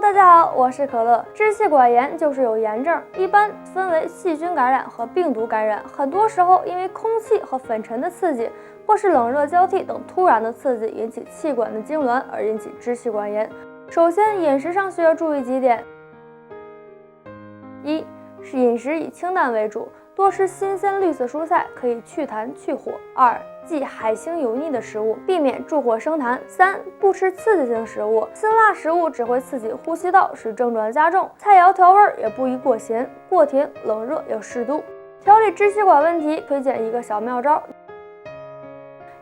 Hello， 大家好，我是可乐。支气管炎就是有炎症，一般分为细菌感染和病毒感染。很多时候因为空气和粉尘的刺激，或是冷热交替等突然的刺激引起气管的痉挛，而引起支气管炎。首先，饮食上需要注意几点：一是饮食以清淡为主，多吃新鲜绿色蔬菜，可以祛痰去火。二，忌海腥油腻的食物，避免助火生痰。三，不吃刺激性食物，辛辣食物只会刺激呼吸道，使症状加重。菜肴调味也不宜过咸、过甜，冷热要适度。调理支气管问题，推荐一个小妙招：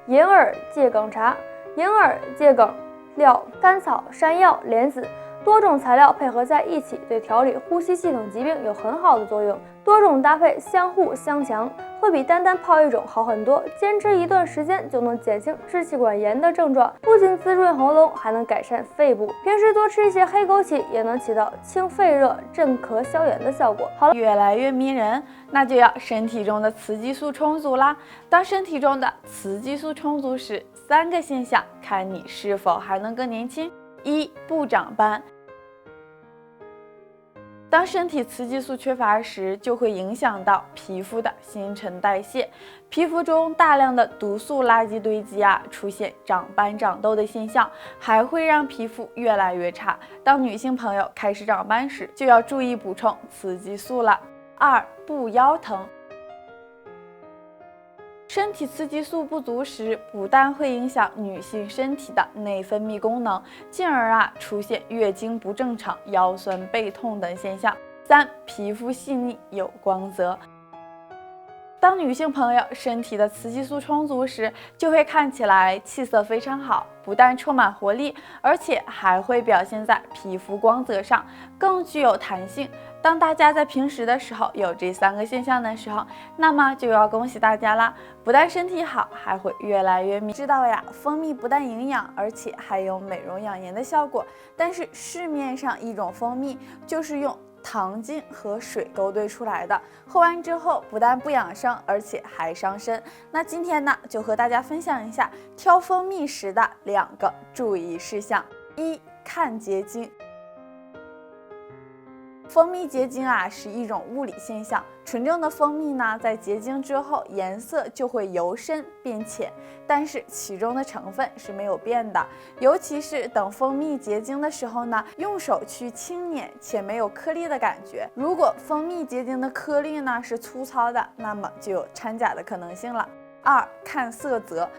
银耳桔梗茶。银耳、桔梗、料、甘草、山药、莲子多种材料配合在一起，对调理呼吸系统疾病有很好的作用。多种搭配相互相强，会比单单泡一种好很多。坚持一段时间就能减轻支气管炎的症状，不仅滋润喉咙，还能改善肺部。平时多吃一些黑枸杞，也能起到清肺热、镇咳消炎的效果。好了，越来越迷人，那就要身体中的雌激素充足啦。当身体中的雌激素充足时，3个现象看你是否还能更年轻。一、不长斑。当身体雌激素缺乏时，就会影响到皮肤的新陈代谢，皮肤中大量的毒素垃圾堆积出现长斑长痘的现象，还会让皮肤越来越差。当女性朋友开始长斑时，就要注意补充雌激素了。二、不腰疼。身体雌激素不足时，不但会影响女性身体的内分泌功能，进而出现月经不正常、腰酸背痛等现象。三、皮肤细腻有光泽。当女性朋友身体的雌激素充足时，就会看起来气色非常好，不但充满活力，而且还会表现在皮肤光泽上，更具有弹性。当大家在平时的时候有这3个现象的时候，那么就要恭喜大家啦！不但身体好，还会越来越迷。知道呀，蜂蜜不但营养，而且还有美容养颜的效果。但是市面上一种蜂蜜就是用糖精和水勾兑出来的，喝完之后不但不养生，而且还伤身。那今天呢，就和大家分享一下挑蜂蜜时的2个注意事项。一、看结晶。蜂蜜结晶是一种物理现象，纯正的蜂蜜呢，在结晶之后颜色就会由深变浅，但是其中的成分是没有变的。尤其是等蜂蜜结晶的时候呢，用手去轻捻且没有颗粒的感觉。如果蜂蜜结晶的颗粒呢是粗糙的，那么就有掺假的可能性了。二、看色泽。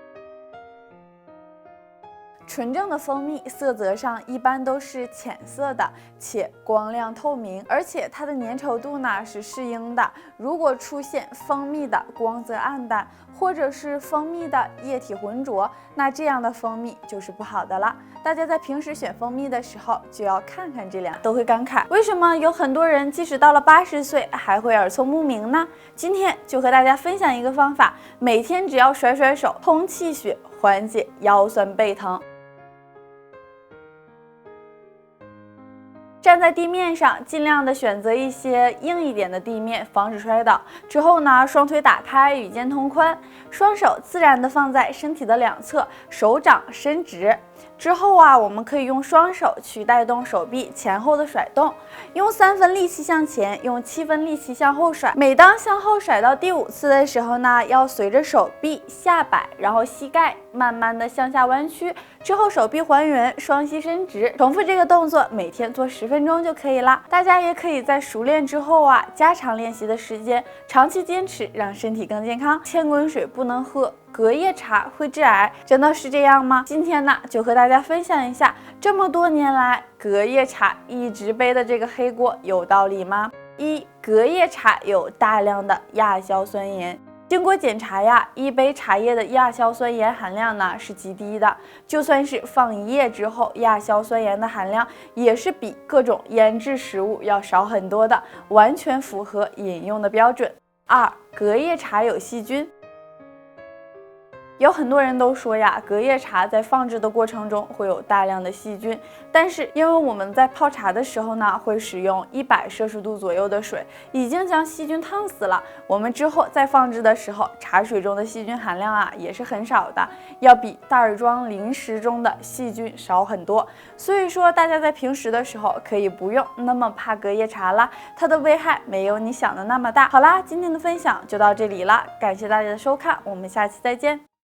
纯正的蜂蜜色泽上一般都是浅色的，且光亮透明，而且它的粘稠度呢是适应的。如果出现蜂蜜的光泽暗淡，或者是蜂蜜的液体浑浊，那这样的蜂蜜就是不好的了。大家在平时选蜂蜜的时候就要看看这2，都会感慨为什么有很多人即使到了80岁还会耳聪目明呢？今天就和大家分享一个方法，每天只要甩甩手，通气血，缓解腰酸背疼。站在地面上，尽量的选择一些硬一点的地面，防止摔倒。之后呢，双腿打开，与肩同宽，双手自然的放在身体的2侧，手掌伸直。之后我们可以用双手去带动手臂前后的甩动，用3分力气向前，用7分力气向后甩。每当向后甩到第5次的时候呢，要随着手臂下摆，然后膝盖慢慢的向下弯曲，之后手臂还原，双膝伸直，重复这个动作，每天做10分钟就可以啦。大家也可以在熟练之后加长练习的时间，长期坚持，让身体更健康。千滚水不能喝，隔夜茶会致癌，真的是这样吗？今天呢，就和大家分享一下，这么多年来隔夜茶一直背的这个黑锅有道理吗？一、隔夜茶有大量的亚硝酸盐。经过检查一杯茶叶的亚硝酸盐含量呢是极低的，就算是放1夜之后，亚硝酸盐的含量也是比各种腌制食物要少很多的，完全符合饮用的标准。二、隔夜茶有细菌。有很多人都说呀，隔夜茶在放置的过程中会有大量的细菌，但是因为我们在泡茶的时候呢，会使用100摄氏度左右的水，已经将细菌烫死了。我们之后再放置的时候，茶水中的细菌含量啊也是很少的，要比袋装零食中的细菌少很多。所以说，大家在平时的时候可以不用那么怕隔夜茶啦，它的危害没有你想的那么大。好啦，今天的分享就到这里了，感谢大家的收看，我们下期再见。